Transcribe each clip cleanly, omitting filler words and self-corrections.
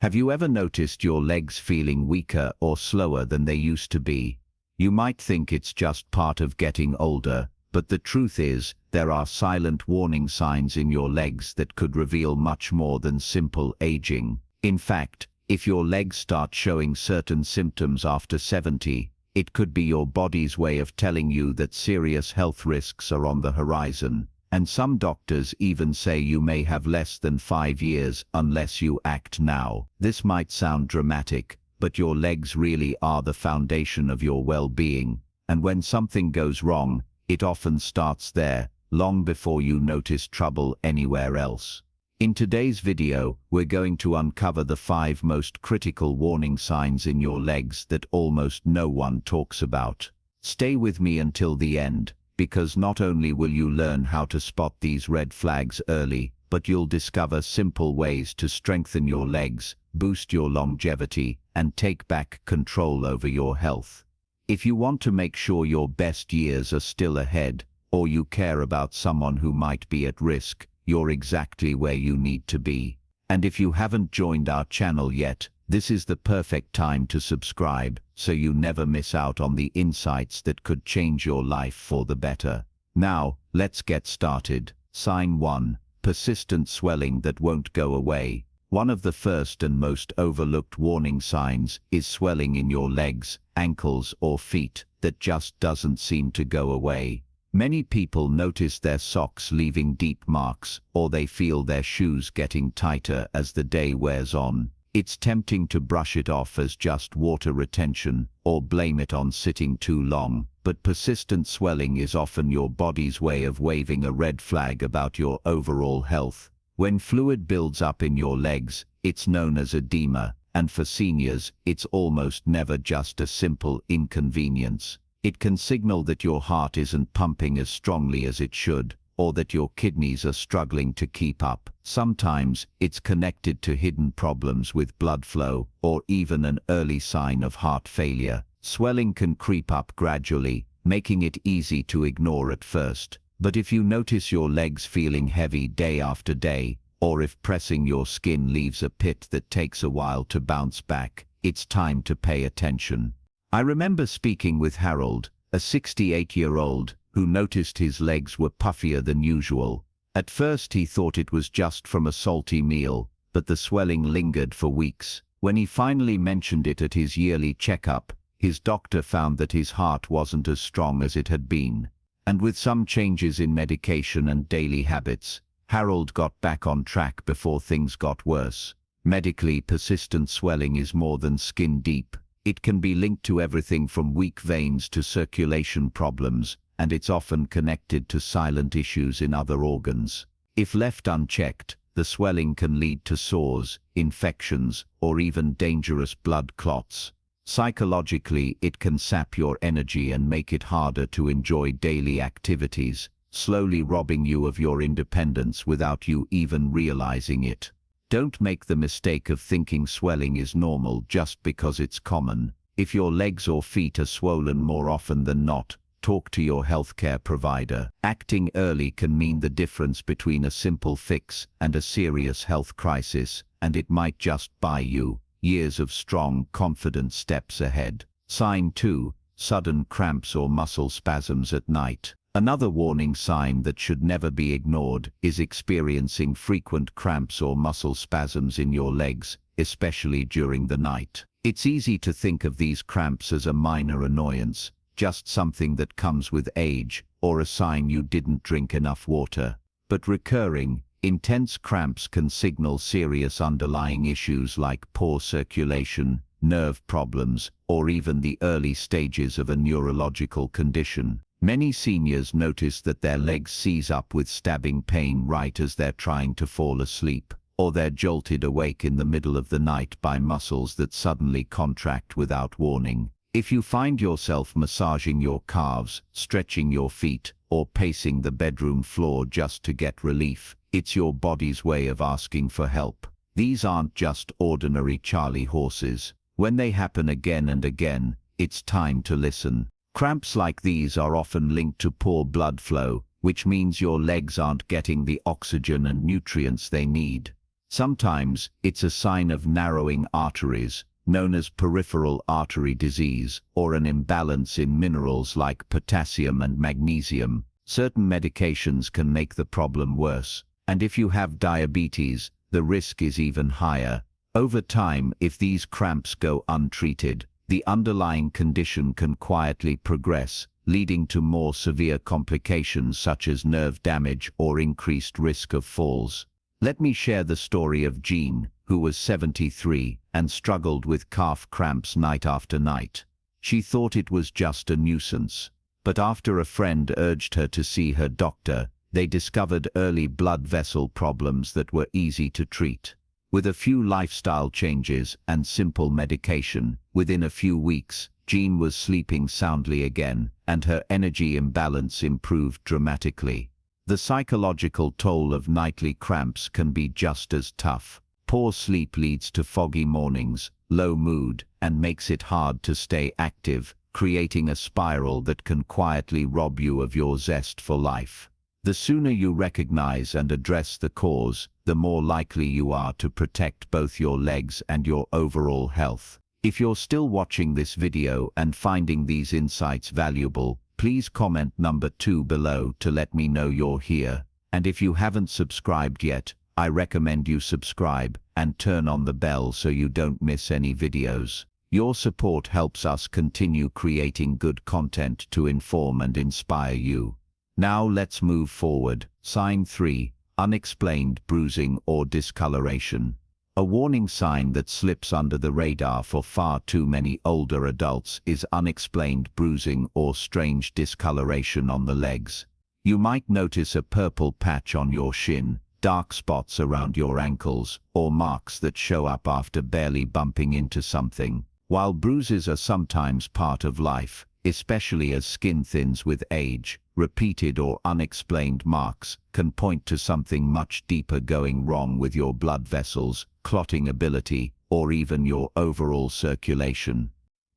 Have you ever noticed your legs feeling weaker or slower than they used to be? You might think it's just part of getting older, but the truth is, there are silent warning signs in your legs that could reveal much more than simple aging. In fact, if your legs start showing certain symptoms after 70, it could be your body's way of telling you that serious health risks are on the horizon. And some doctors even say you may have less than 5 years unless you act now. This might sound dramatic, but your legs really are the foundation of your well-being. And when something goes wrong, it often starts there, long before you notice trouble anywhere else. In today's video, we're going to uncover the 5 most critical warning signs in your legs that almost no one talks about. Stay with me until the end, because not only will you learn how to spot these red flags early, but you'll discover simple ways to strengthen your legs, boost your longevity, and take back control over your health. If you want to make sure your best years are still ahead, or you care about someone who might be at risk, you're exactly where you need to be. And if you haven't joined our channel yet, this is the perfect time to subscribe, so you never miss out on the insights that could change your life for the better. Now, let's get started. Sign 1. Persistent swelling that won't go away. One of the first and most overlooked warning signs is swelling in your legs, ankles, or feet that just doesn't seem to go away. Many people notice their socks leaving deep marks, or they feel their shoes getting tighter as the day wears on. It's tempting to brush it off as just water retention, or blame it on sitting too long, but persistent swelling is often your body's way of waving a red flag about your overall health. When fluid builds up in your legs, it's known as edema, and for seniors, it's almost never just a simple inconvenience. It can signal that your heart isn't pumping as strongly as it should, or that your kidneys are struggling to keep up. Sometimes it's connected to hidden problems with blood flow, or even an early sign of heart failure. Swelling can creep up gradually, making it easy to ignore at first. But if you notice your legs feeling heavy day after day, or if pressing your skin leaves a pit that takes a while to bounce back, it's time to pay attention. I remember speaking with Harold, a 68-year-old, who noticed his legs were puffier than usual. At first he thought it was just from a salty meal, but the swelling lingered for weeks. When he finally mentioned it at his yearly checkup, his doctor found that his heart wasn't as strong as it had been. And with some changes in medication and daily habits, Harold got back on track before things got worse. Medically, persistent swelling is more than skin deep. It can be linked to everything from weak veins to circulation problems, and it's often connected to silent issues in other organs. If left unchecked, the swelling can lead to sores, infections, or even dangerous blood clots. Psychologically, it can sap your energy and make it harder to enjoy daily activities, slowly robbing you of your independence without you even realizing it. Don't make the mistake of thinking swelling is normal just because it's common. If your legs or feet are swollen more often than not, talk to your healthcare provider. Acting early can mean the difference between a simple fix and a serious health crisis, and it might just buy you years of strong, confident steps ahead. Sign 2. Sudden cramps or muscle spasms at night. Another warning sign that should never be ignored is experiencing frequent cramps or muscle spasms in your legs, especially during the night. It's easy to think of these cramps as a minor annoyance, just something that comes with age, or a sign you didn't drink enough water. But recurring, intense cramps can signal serious underlying issues like poor circulation, nerve problems, or even the early stages of a neurological condition. Many seniors notice that their legs seize up with stabbing pain right as they're trying to fall asleep, or they're jolted awake in the middle of the night by muscles that suddenly contract without warning. If you find yourself massaging your calves, stretching your feet, or pacing the bedroom floor just to get relief, it's your body's way of asking for help. These aren't just ordinary Charlie horses. When they happen again and again, it's time to listen. Cramps like these are often linked to poor blood flow, which means your legs aren't getting the oxygen and nutrients they need. Sometimes it's a sign of narrowing arteries, known as peripheral artery disease, or an imbalance in minerals like potassium and magnesium. Certain medications can make the problem worse, and if you have diabetes, the risk is even higher. Over time, if these cramps go untreated, the underlying condition can quietly progress, leading to more severe complications such as nerve damage or increased risk of falls. Let me share the story of Jean, who was 73 and struggled with calf cramps night after night. She thought it was just a nuisance, but after a friend urged her to see her doctor, they discovered early blood vessel problems that were easy to treat. With a few lifestyle changes and simple medication, within a few weeks, Jean was sleeping soundly again, and her energy imbalance improved dramatically. The psychological toll of nightly cramps can be just as tough. Poor sleep leads to foggy mornings, low mood, and makes it hard to stay active, creating a spiral that can quietly rob you of your zest for life. The sooner you recognize and address the cause, the more likely you are to protect both your legs and your overall health. If you're still watching this video and finding these insights valuable, please comment number 2 below to let me know you're here. And if you haven't subscribed yet, I recommend you subscribe and turn on the bell so you don't miss any videos. Your support helps us continue creating good content to inform and inspire you. Now let's move forward. Sign 3. Unexplained bruising or discoloration. A warning sign that slips under the radar for far too many older adults is unexplained bruising or strange discoloration on the legs. You might notice a purple patch on your shin, dark spots around your ankles, or marks that show up after barely bumping into something. While bruises are sometimes part of life, especially as skin thins with age, repeated or unexplained marks can point to something much deeper going wrong with your blood vessels, clotting ability, or even your overall circulation.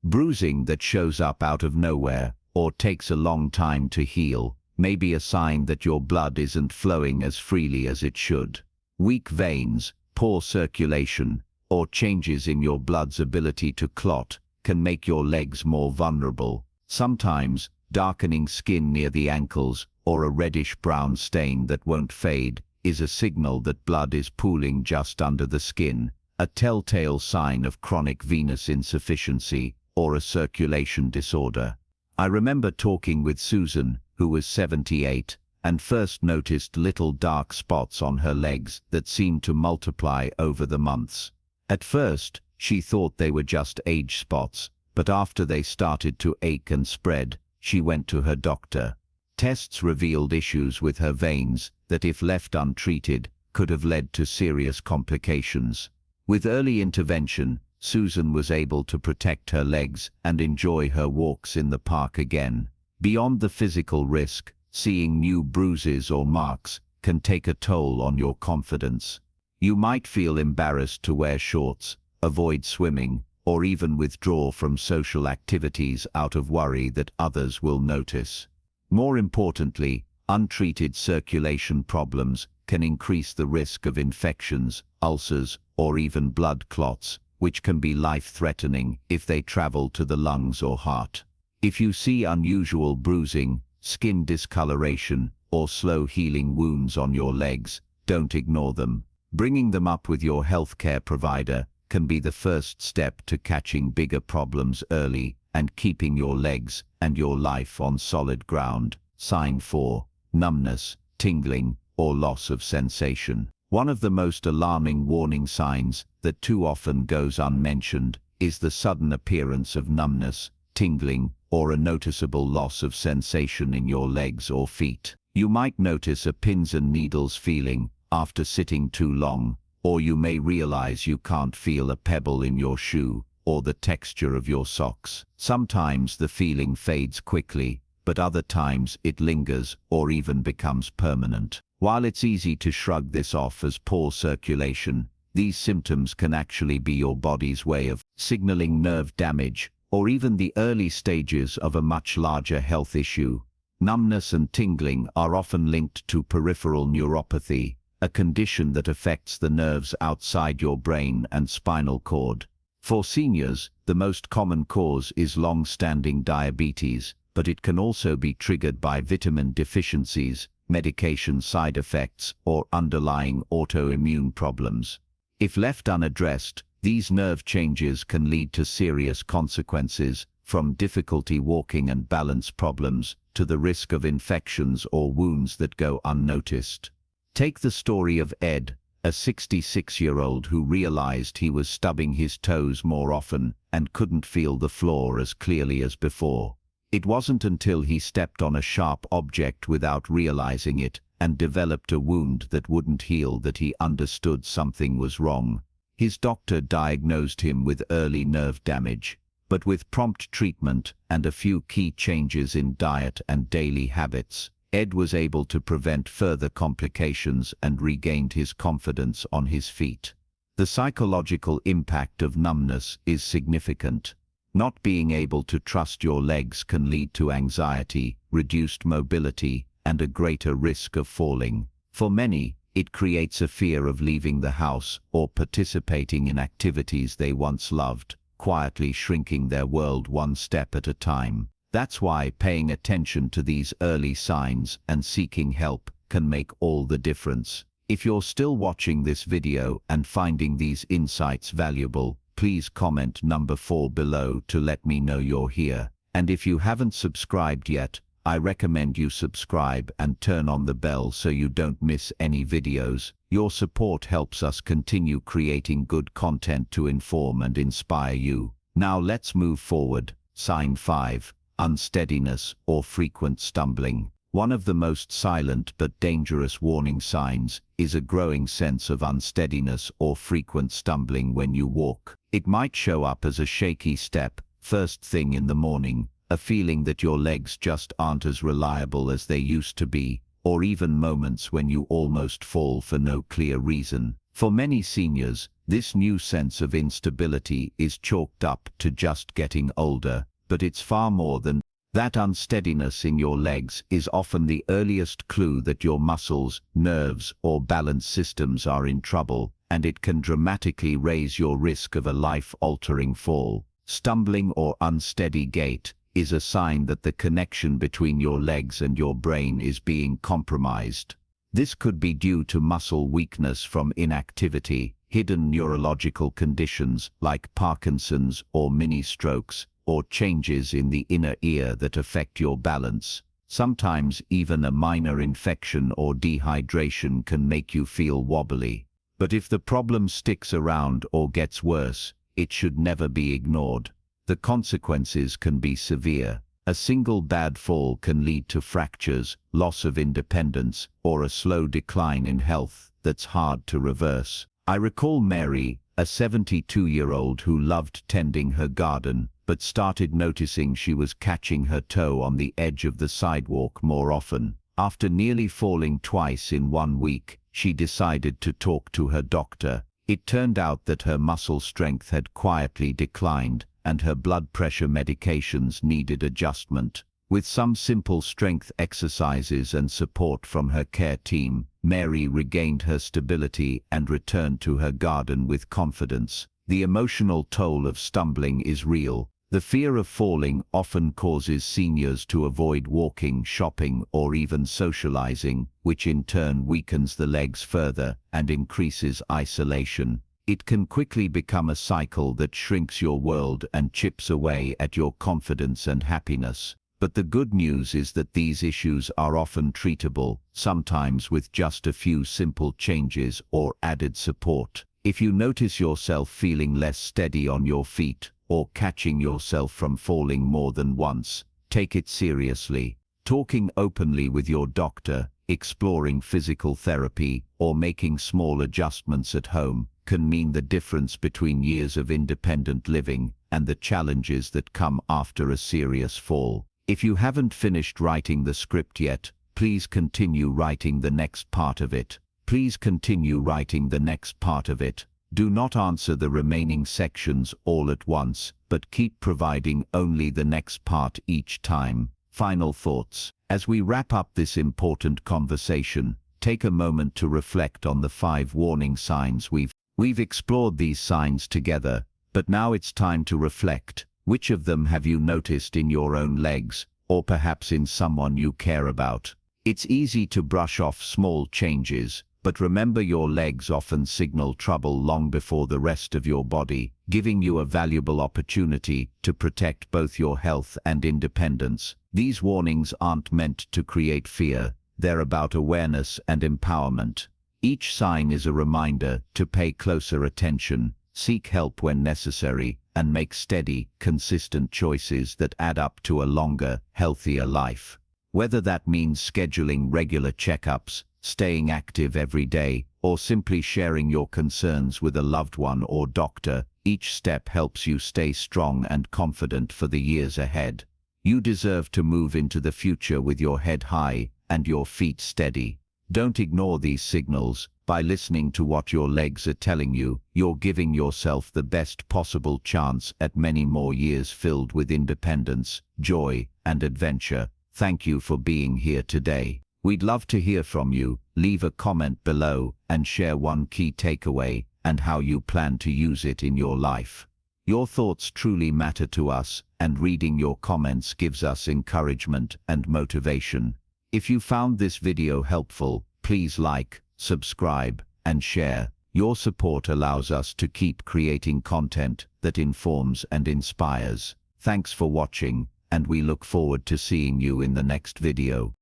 Bruising that shows up out of nowhere or takes a long time to heal may be a sign that your blood isn't flowing as freely as it should. Weak veins, poor circulation, or changes in your blood's ability to clot can make your legs more vulnerable. Sometimes, darkening skin near the ankles or a reddish-brown stain that won't fade is a signal that blood is pooling just under the skin, a telltale sign of chronic venous insufficiency or a circulation disorder. I remember talking with Susan, who was 78, and first noticed little dark spots on her legs that seemed to multiply over the months. At first, she thought they were just age spots, but after they started to ache and spread, she went to her doctor. Tests revealed issues with her veins that, if left untreated, could have led to serious complications. With early intervention, Susan was able to protect her legs and enjoy her walks in the park again. Beyond the physical risk, seeing new bruises or marks can take a toll on your confidence. You might feel embarrassed to wear shorts, avoid swimming, or even withdraw from social activities out of worry that others will notice. More importantly, untreated circulation problems can increase the risk of infections, ulcers, or even blood clots, which can be life-threatening if they travel to the lungs or heart. If you see unusual bruising, skin discoloration, or slow-healing wounds on your legs, don't ignore them. Bringing them up with your healthcare provider can be the first step to catching bigger problems early and keeping your legs and your life on solid ground. Sign 4. Numbness, tingling, or loss of sensation. One of the most alarming warning signs that too often goes unmentioned is the sudden appearance of numbness, tingling, or a noticeable loss of sensation in your legs or feet. You might notice a pins and needles feeling after sitting too long, or you may realize you can't feel a pebble in your shoe or the texture of your socks. Sometimes the feeling fades quickly, but other times it lingers or even becomes permanent. While it's easy to shrug this off as poor circulation, these symptoms can actually be your body's way of signaling nerve damage or even the early stages of a much larger health issue. Numbness and tingling are often linked to peripheral neuropathy, a condition that affects the nerves outside your brain and spinal cord. For seniors, the most common cause is long-standing diabetes, but it can also be triggered by vitamin deficiencies, medication side effects, or underlying autoimmune problems. If left unaddressed, these nerve changes can lead to serious consequences, from difficulty walking and balance problems to the risk of infections or wounds that go unnoticed. Take the story of Ed, a 66-year-old who realized he was stubbing his toes more often and couldn't feel the floor as clearly as before. It wasn't until he stepped on a sharp object without realizing it and developed a wound that wouldn't heal that he understood something was wrong. His doctor diagnosed him with early nerve damage, but with prompt treatment and a few key changes in diet and daily habits, Ed was able to prevent further complications and regained his confidence on his feet. The psychological impact of numbness is significant. Not being able to trust your legs can lead to anxiety, reduced mobility, and a greater risk of falling. For many, it creates a fear of leaving the house or participating in activities they once loved, quietly shrinking their world one step at a time. That's why paying attention to these early signs and seeking help can make all the difference. If you're still watching this video and finding these insights valuable, please comment number 4 below to let me know you're here. And if you haven't subscribed yet, I recommend you subscribe and turn on the bell so you don't miss any videos. Your support helps us continue creating good content to inform and inspire you. Now let's move forward. Sign 5. Unsteadiness or frequent stumbling. One of the most silent but dangerous warning signs is a growing sense of unsteadiness or frequent stumbling when you walk. It might show up as a shaky step, first thing in the morning, a feeling that your legs just aren't as reliable as they used to be, or even moments when you almost fall for no clear reason. For many seniors, this new sense of instability is chalked up to just getting older, but it's far more than that. Unsteadiness in your legs is often the earliest clue that your muscles, nerves, or balance systems are in trouble, and it can dramatically raise your risk of a life-altering fall. Stumbling or unsteady gait is a sign that the connection between your legs and your brain is being compromised. This could be due to muscle weakness from inactivity, hidden neurological conditions like Parkinson's or mini-strokes, or changes in the inner ear that affect your balance. Sometimes even a minor infection or dehydration can make you feel wobbly. But if the problem sticks around or gets worse, it should never be ignored. The consequences can be severe. A single bad fall can lead to fractures, loss of independence, or a slow decline in health that's hard to reverse. I recall Mary, a 72-year-old who loved tending her garden, but started noticing she was catching her toe on the edge of the sidewalk more often. After nearly falling twice in 1 week, she decided to talk to her doctor. It turned out that her muscle strength had quietly declined, and her blood pressure medications needed adjustment. With some simple strength exercises and support from her care team, Mary regained her stability and returned to her garden with confidence. The emotional toll of stumbling is real. The fear of falling often causes seniors to avoid walking, shopping, or even socializing, which in turn weakens the legs further and increases isolation. It can quickly become a cycle that shrinks your world and chips away at your confidence and happiness. But the good news is that these issues are often treatable, sometimes with just a few simple changes or added support. If you notice yourself feeling less steady on your feet, or catching yourself from falling more than once, take it seriously. Talking openly with your doctor, exploring physical therapy, or making small adjustments at home can mean the difference between years of independent living and the challenges that come after a serious fall. If you haven't finished writing the script yet, please continue writing the next part of it. Please continue writing the next part of it. Do not answer the remaining sections all at once, but keep providing only the next part each time. Final thoughts. As we wrap up this important conversation, take a moment to reflect on the 5 warning signs we've explored these signs together, but now it's time to reflect. Which of them have you noticed in your own legs, or perhaps in someone you care about? It's easy to brush off small changes, but remember your legs often signal trouble long before the rest of your body, giving you a valuable opportunity to protect both your health and independence. These warnings aren't meant to create fear, they're about awareness and empowerment. Each sign is a reminder to pay closer attention, seek help when necessary, and make steady, consistent choices that add up to a longer, healthier life. Whether that means scheduling regular checkups, staying active every day, or simply sharing your concerns with a loved one or doctor, each step helps you stay strong and confident for the years ahead. You deserve to move into the future with your head high and your feet steady. Don't ignore these signals. By listening to what your legs are telling you, you're giving yourself the best possible chance at many more years filled with independence, joy, and adventure. Thank you for being here today. We'd love to hear from you. Leave a comment below and share one key takeaway and how you plan to use it in your life. Your thoughts truly matter to us, and reading your comments gives us encouragement and motivation. If you found this video helpful, please like, subscribe, and share. Your support allows us to keep creating content that informs and inspires. Thanks for watching, and we look forward to seeing you in the next video.